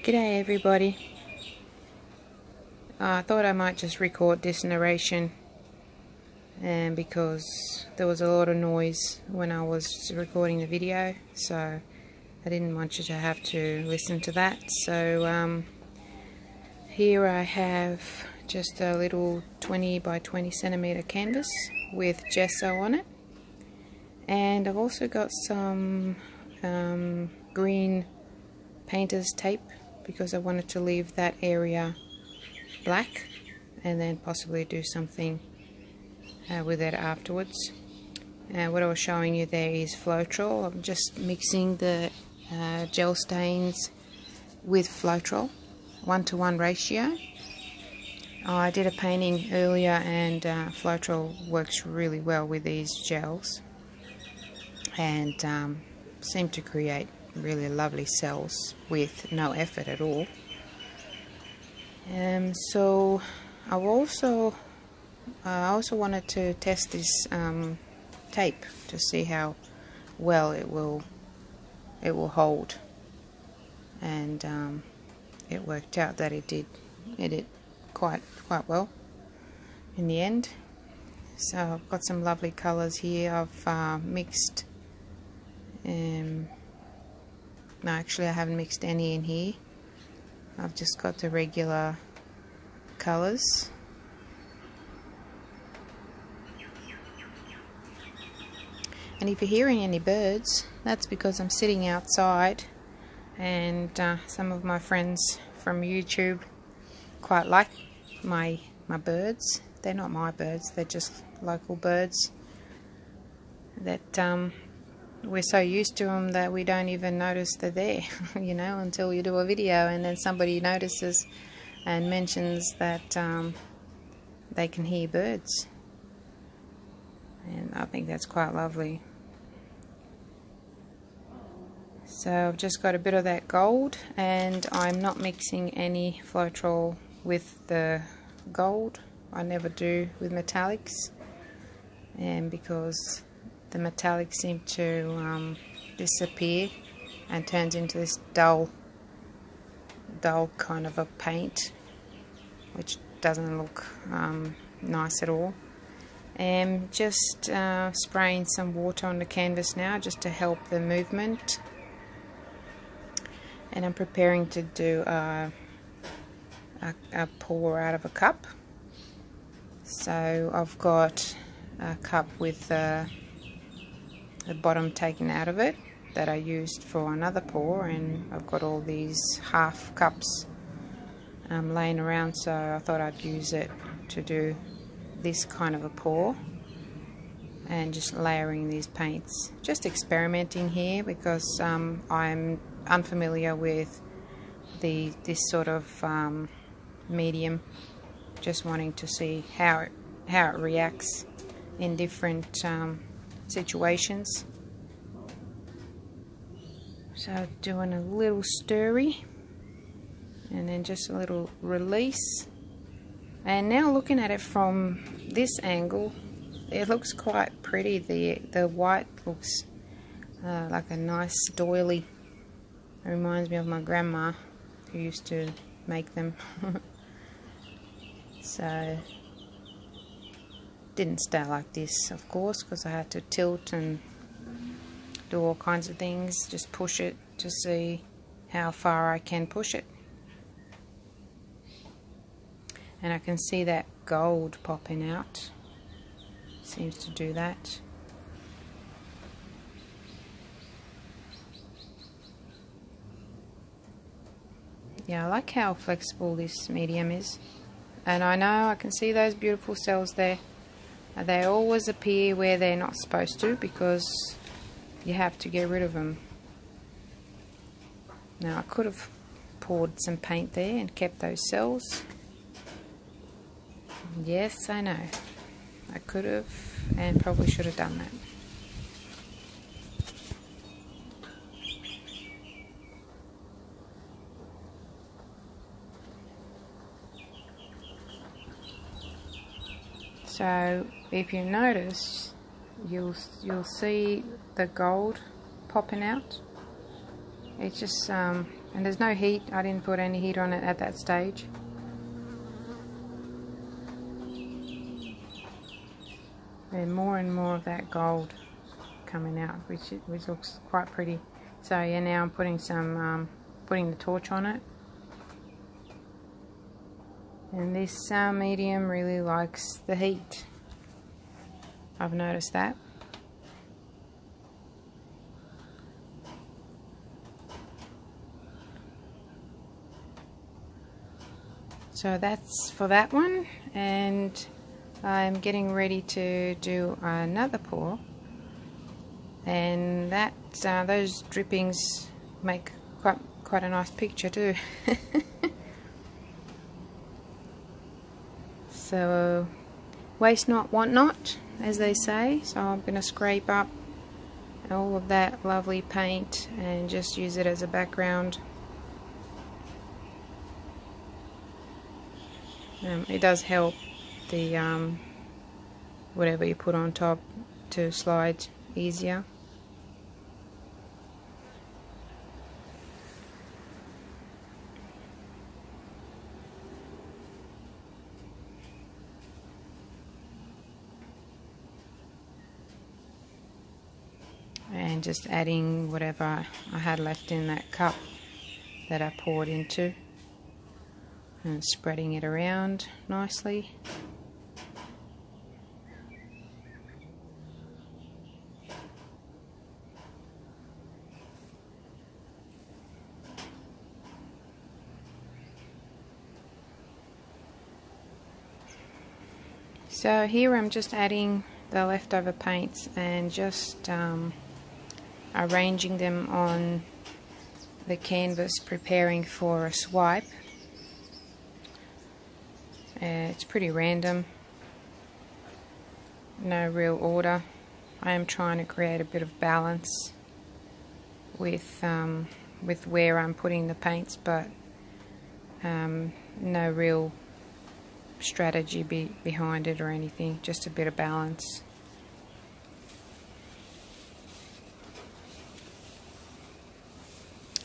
G'day everybody. I thought I might just record this narration because there was a lot of noise when I was recording the video, so I didn't want you to have to listen to that. So here I have just a little 20 by 20 centimeter canvas with gesso on it, and I've also got some green painter's tape because I wanted to leave that area black and then possibly do something with it afterwards. What I was showing you there is Floetrol. I'm just mixing the gel stains with Floetrol, 1:1 ratio. I did a painting earlier and Floetrol works really well with these gels and seem to create really lovely cells with no effort at all. So I also wanted to test this tape to see how well it will hold, and it worked out that it did quite well in the end. So I've got some lovely colours here. I've mixed no, actually I haven't mixed any in here. I've just got the regular colours. And if you're hearing any birds, that's because I'm sitting outside, and some of my friends from YouTube quite like my birds. They're not my birds, they're just local birds that we're so used to them that we don't even notice they're there, you know, until you do a video and then somebody notices and mentions that they can hear birds. And I think that's quite lovely. So I've just got a bit of that gold, and I'm not mixing any Floetrol with the gold. I never do with metallics, and because the metallics seem to disappear and turns into this dull kind of a paint, which doesn't look nice at all. And just spraying some water on the canvas now just to help the movement. And I'm preparing to do a pour out of a cup. So I've got a cup with the bottom taken out of it that I used for another pour, and I've got all these half cups laying around, so I thought I'd use it to do this kind of a pour and just layering these paints. Just experimenting here because I'm unfamiliar with this sort of medium, just wanting to see how it reacts in different situations. So doing a little stirry and then just a little release, and now looking at it from this angle, it looks quite pretty. The white looks like a nice doily. It reminds me of my grandma who used to make them. So didn't stay like this, of course, because I had to tilt and do all kinds of things, just push it to see how far I can push it. And I can see that gold popping out, seems to do that. Yeah, I like how flexible this medium is, and I know I can see those beautiful cells there. They always appear where they're not supposed to because you have to get rid of them. Now I could have poured some paint there and kept those cells. Yes, I know, I could have and probably should have done that. So if you notice, you'll see the gold popping out. It's just And there's no heat. I didn't put any heat on it at that stage. And more of that gold coming out, which looks quite pretty. So yeah, now I'm putting some putting the torch on it. And this medium really likes the heat. I've noticed that. So that's for that one, and I'm getting ready to do another pour, and that those drippings make quite a nice picture too. So waste not, want not, as they say. So I'm going to scrape up all of that lovely paint and just use it as a background. It does help the whatever you put on top to slide easier. And just adding whatever I had left in that cup that I poured into, and spreading it around nicely. So here I'm just adding the leftover paints and just arranging them on the canvas, preparing for a swipe. It's pretty random, no real order. I am trying to create a bit of balance with where I'm putting the paints, but no real strategy behind it or anything, just a bit of balance.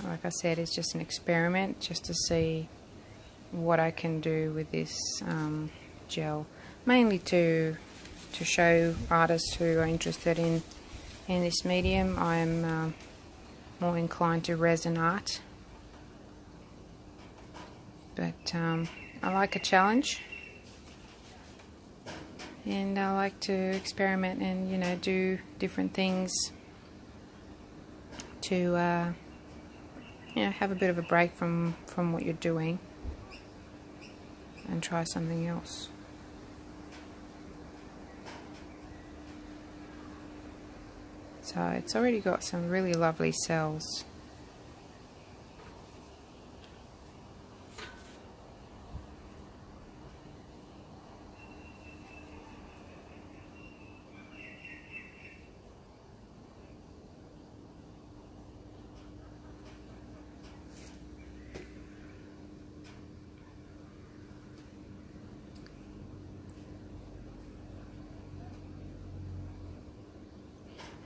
Like I said, it's just an experiment, just to see what I can do with this gel, mainly to show artists who are interested in this medium. I'm more inclined to resin art, but I like a challenge, and I like to experiment and, you know, do different things to you know, have a bit of a break from what you're doing and try something else. So it's already got some really lovely cells.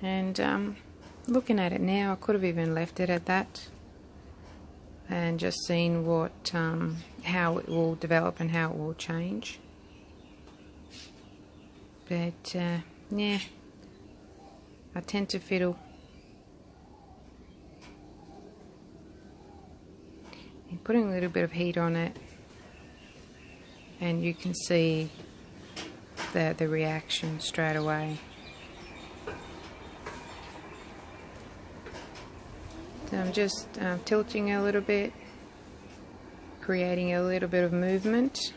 And looking at it now, I could have even left it at that and just seen what how it will develop and how it will change. But yeah, I tend to fiddle. And putting a little bit of heat on it, and you can see the reaction straight away. So I'm just tilting a little bit, creating a little bit of movement.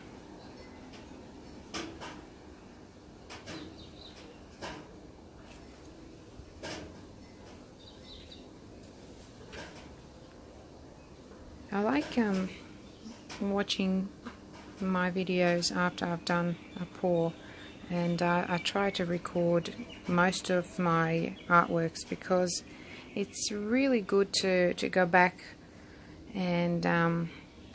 I like watching my videos after I've done a pour, and I try to record most of my artworks because it's really good to go back and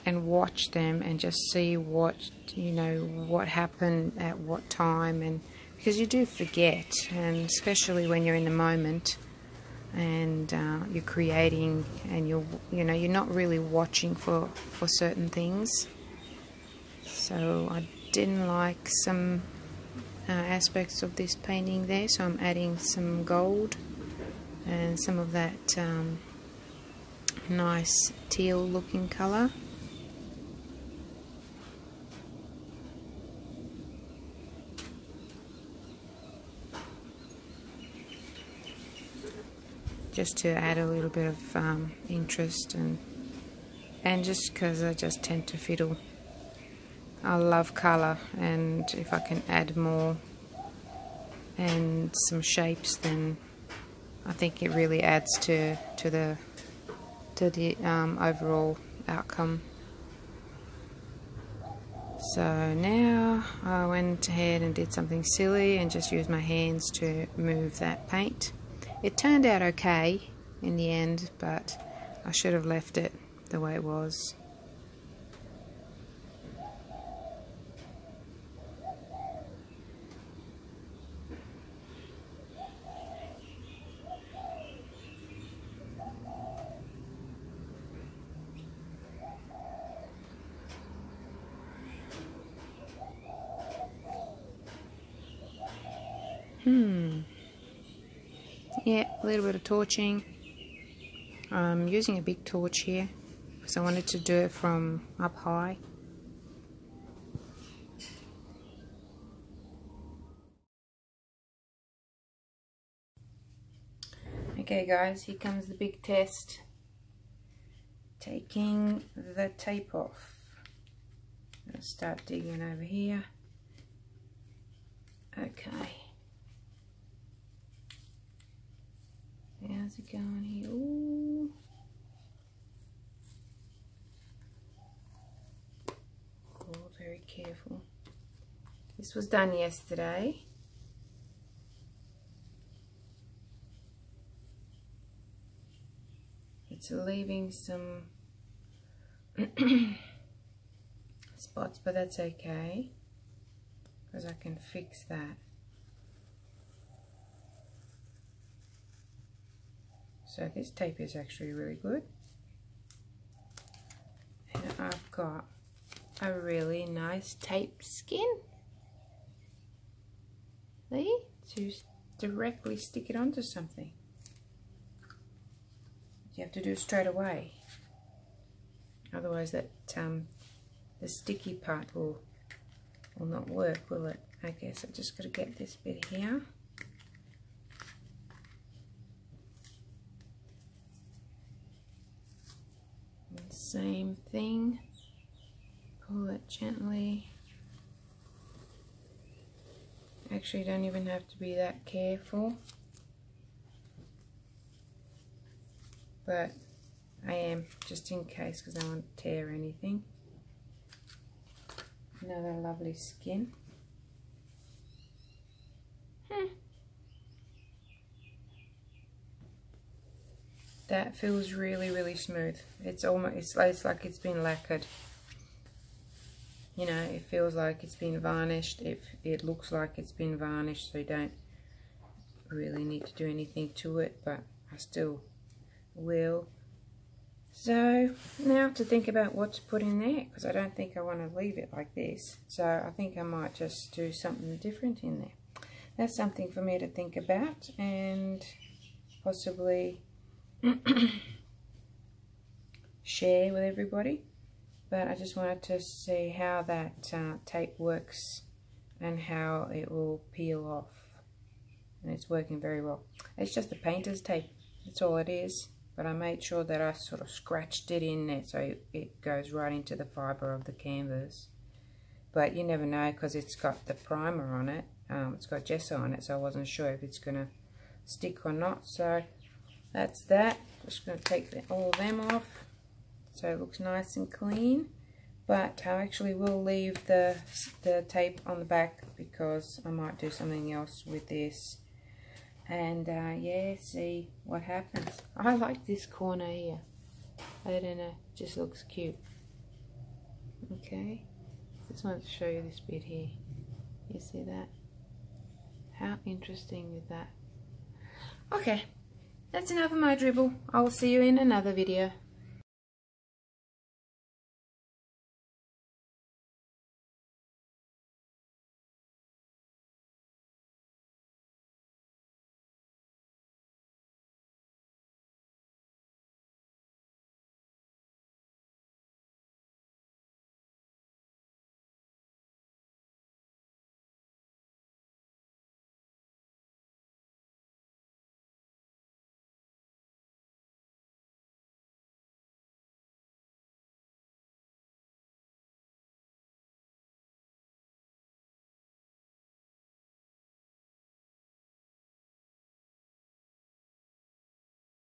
watch them and just see what, you know, what happened at what time, and because you do forget, and especially when you're in the moment, and you're creating, and you're not really watching for certain things. So I didn't like some aspects of this painting there, so I'm adding some gold and some of that nice teal looking colour. Just to add a little bit of interest, and just because I just tend to fiddle. I love colour, and if I can add more and some shapes, then I think it really adds to the overall outcome. So now I went ahead and did something silly and just used my hands to move that paint. It turned out okay in the end, but I should have left it the way it was. Yeah, a little bit of torching. I'm using a big torch here because I wanted to do it from up high. Okay guys, here comes the big test. Taking the tape off. I'll start digging over here. Okay. How's it going here? Ooh. Oh, very careful. This was done yesterday. It's leaving some spots, but that's okay because I can fix that. So this tape is actually really good, and I've got a really nice tape skin. See? To directly stick it onto something. You have to do it straight away, otherwise that the sticky part will not work, will it? Okay, so just got to get this bit here. And same thing, pull it gently. Actually, you don't even have to be that careful, but I am, just in case, because I don't want to tear anything. Another lovely skin. That feels really, really smooth. It's almost, it's like it's been lacquered. You know, it feels like it's been varnished. It looks like it's been varnished, so you don't really need to do anything to it, but I still will. So now to think about what to put in there, because I don't think I want to leave it like this. So I think I might just do something different in there. That's something for me to think about and possibly share with everybody. But I just wanted to see how that tape works and how it will peel off. And it's working very well. It's just a painter's tape, that's all it is. But I made sure that I sort of scratched it in there so it goes right into the fibre of the canvas. But you never know, because it's got the primer on it. It's got gesso on it, so I wasn't sure if it's going to stick or not. So that's that. Just going to take all of them off so it looks nice and clean. But I actually will leave the tape on the back because I might do something else with this. And yeah, see what happens. I like this corner here. I don't know, just looks cute. Okay, just wanted to show you this bit here. You see that? How interesting is that? Okay, That's enough of my dribble. I will see you in another video.